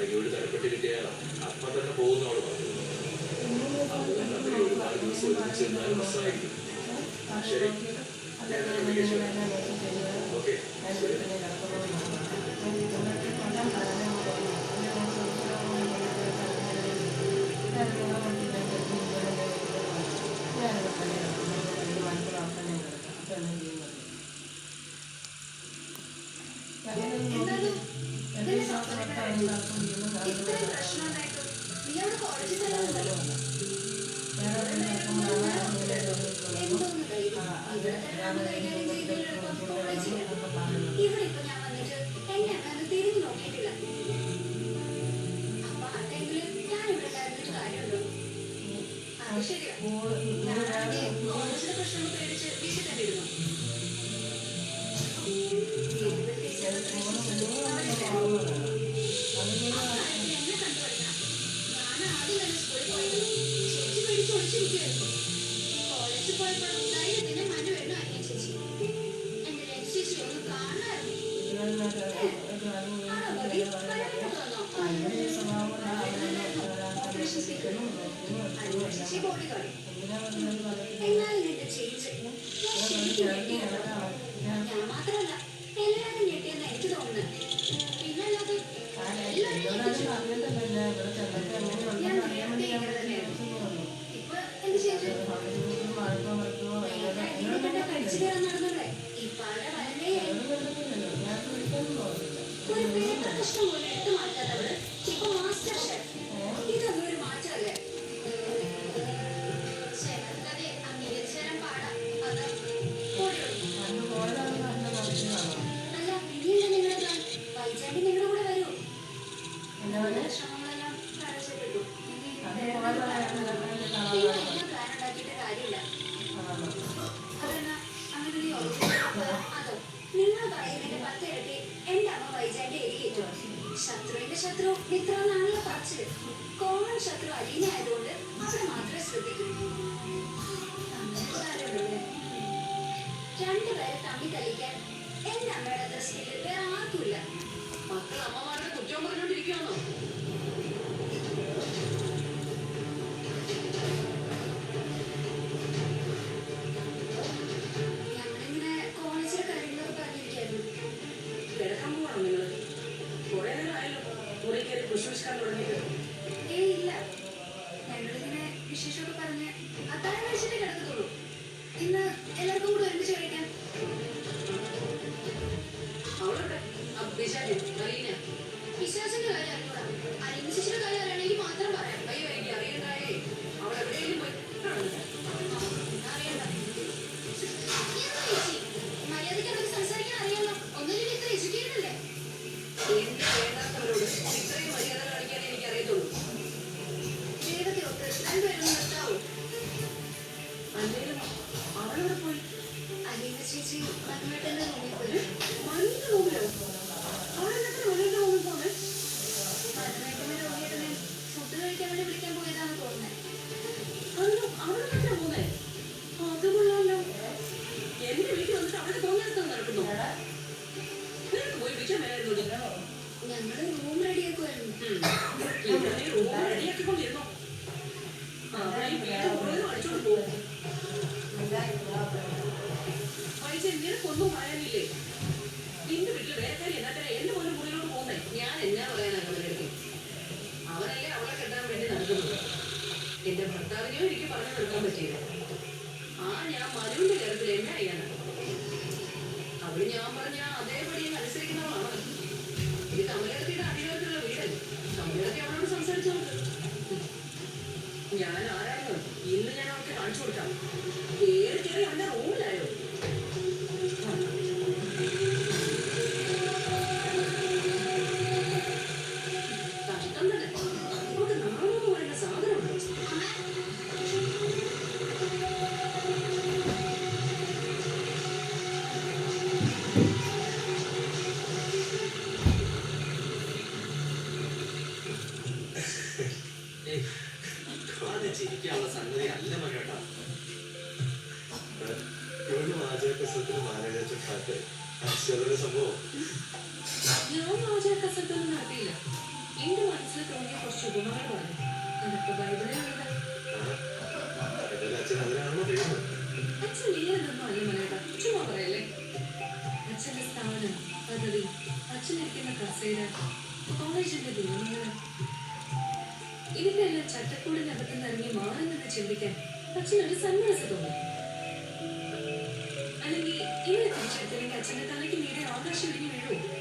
പയ്യോട് തരപ്പെട്ട് കിട്ടിയ അപ്പ തന്നെ പോകുന്നവള് പറഞ്ഞു. അതുകൊണ്ട് അവരെ ഒരുപാട് ദിവസം ഒരുമിച്ച് എന്നാലും പ്രശ്നമായിരിക്കും. ശരി, ഓക്കെ ശരി. ശത്രു മിത്രമെന്നാണല്ലോ പറച്ചില്. കോമൺ ശത്രു അലീന ആയതുകൊണ്ട് അവിടെ മാത്രമേ ശ്രദ്ധിക്കൂ. രണ്ടുപേരെ തമ്മിൽ തല്ലിക്കാൻ എന്റെ അമ്മയുടെ അത്ര സ്കില്ല് വേറെ ആർക്കുമില്ല. മക്കൾ അമ്മമാരുടെ കുറ്റം പറഞ്ഞോണ്ടിരിക്കുകയാണോ? ഞങ്ങളിങ്ങനെ കോളേജിലെ കാര്യങ്ങളൊക്കെ പറഞ്ഞിരിക്കായിരുന്നു. കിടക്കാൻ പോവാണോ നിങ്ങള്? കുറെ നേരം ആയല്ലോ മുറി കയറി വിശ്വസിക്കാൻ തുടങ്ങിയിട്ട്. ഇല്ല, ഞങ്ങളിങ്ങനെ വിശേഷമൊക്കെ പറഞ്ഞ് അത്താഴം കഴിച്ചിട്ടേ കിടക്കത്തുള്ളൂ. ഇന്ന് എല്ലാവർക്കും കൂടെ ഒരുമിച്ച് കഴിക്കാൻ. അവളുടെ വിശ്വാസിന്റെ കാര്യം അറിഞ്ഞൂടാ. അലിമിച്ചിന്റെ കാര്യം അറിയണമെങ്കിൽ മാത്രം പറയാം. അയ്യോ എനിക്ക് അറിയണ്ടായേ. അവൾ എവിടെയെങ്കിലും പോയി അറിയണ്ട. മര്യാദയ്ക്ക് അവർക്ക് സംസാരിക്കാൻ അറിയാമോ? ഒന്നില്ലെങ്കിൽ ഇത്ര എഡ്യൂക്കേറ്റഡ് അല്ലേ? എന്റെ വേണ്ടാത്തവരോട് ഇത്രയും മര്യാദ കാണിക്കാൻ എനിക്ക് അറിയത്തുള്ളൂ. ദൈവത്തെ ഒത്ത് രണ്ടുപേരും നിർത്താവൂ. അല്ലെങ്കിലും അവളോട് പോയി അലീന ചേച്ചി മനുവേട്ടന്റെ റൂമിൽ പോയി. മനുവിന്റെ റൂമിലോ? അവളെന്തൊക്കെ മനുവിന്റെ റൂമിൽ പോന്നെ? മനുവേട്ടനെ രോഗിയേട്ടനെ ഫുഡ് കഴിക്കാൻ വേണ്ടി വിളിക്കാൻ പോയതാണെന്ന് തോന്നുന്നത്. അവിടെ തന്നെ പോന്നേ? അത് കൊള്ളാമല്ലോ. എന്റെ വീട്ടിൽ വന്നിട്ട് അവിടെ തോന്നിയെടുത്ത് നടക്കുന്നു. നിനക്ക് പോയി വിളിക്കാൻ മേലായിരുന്നു. ഞങ്ങള് റൂം റെഡിയാക്കുമായിരുന്നു. റൂം റെഡിയാക്കിക്കൊണ്ടിരുന്നോ? ഈ വീട് മുഴുവനും അടിച്ചോണ്ട് പോകും. പൈസ നിനക്കൊന്നും പറയാനില്ലേ? നിന്റെ വീട്ടിൽ വേലക്കാരി എന്നാ എന്റെ പോലും മുറിയിലോട്ട് പോകുന്നേ? ഞാൻ എന്നാ പറയാനാ അവരുടെ? അവനല്ലേ അവളെ കെട്ടാൻ വേണ്ടി നടക്കുന്നത്. എന്റെ ഭർത്താവിനെയോ എനിക്ക് പറഞ്ഞു കൊടുക്കാൻ പറ്റിയില്ല. ഞാൻ മനുവിന്റെ കാര്യത്തിൽ എന്നാ ചെയ്യാനാണ്? അവര് ഞാൻ പറഞ്ഞ അതേപടി അനുസരിക്കുന്നവളാണ്. ഇത് കമലത്തിയുടെ അധികാരത്തിലുള്ള വീടല്ലേ. കമലത്തി അവളോട് സംസാരിച്ചു നോക്ക്. ഞാൻ ആരായിരുന്നു ഇന്ന് ഞാൻ അവർക്ക് കാണിച്ചു കൊടുക്കാം. കയറി കയറി അവന്റെ റൂമിലായോ? കഷ്ടം തന്നെ. നമുക്ക് നാളെന്ന് പറയുന്ന സാധനമുണ്ടോ? ചിരിക്കാനുള്ള സംഗതി അല്ല മകേട്ടാ. വാചകസത്തിന് മാനേജർ സംഭവം ഞാൻ വാചകസത്തൊന്നും നടത്തിയില്ല. എന്റെ മനസ്സിൽ തോന്നിയ കുറച്ച് ഉപമകൾ പറഞ്ഞു. അതൊക്കെ ബൈബിളിലുള്ളത്. അച്ഛൻ അതിനാണല്ലോ ചെയ്യുന്നത്. അച്ഛൻ വീരനൊന്നും അല്ല മലയാള, ചുമ്മാ പറയല്ലേ. അച്ഛന്റെ സ്ഥാനം, പദവി, അച്ഛനിരിക്കുന്ന കസേര, കോളേജിന്റെ നിയമങ്ങള്, ഇതിന്റെ എല്ലാം ചട്ടക്കൂടിനകത്ത് നിറങ്ങി മാറുന്നത് ചിന്തിക്കാൻ അച്ഛനൊരു സന്യാസം തോന്നി. അല്ലെങ്കിൽ ഇവരെ തിരിച്ചെടുത്തില്ലെങ്കിൽ അച്ഛന്റെ തലയ്ക്ക് മീതെ ആകാശം ഇടിഞ്ഞു വീഴുമോ?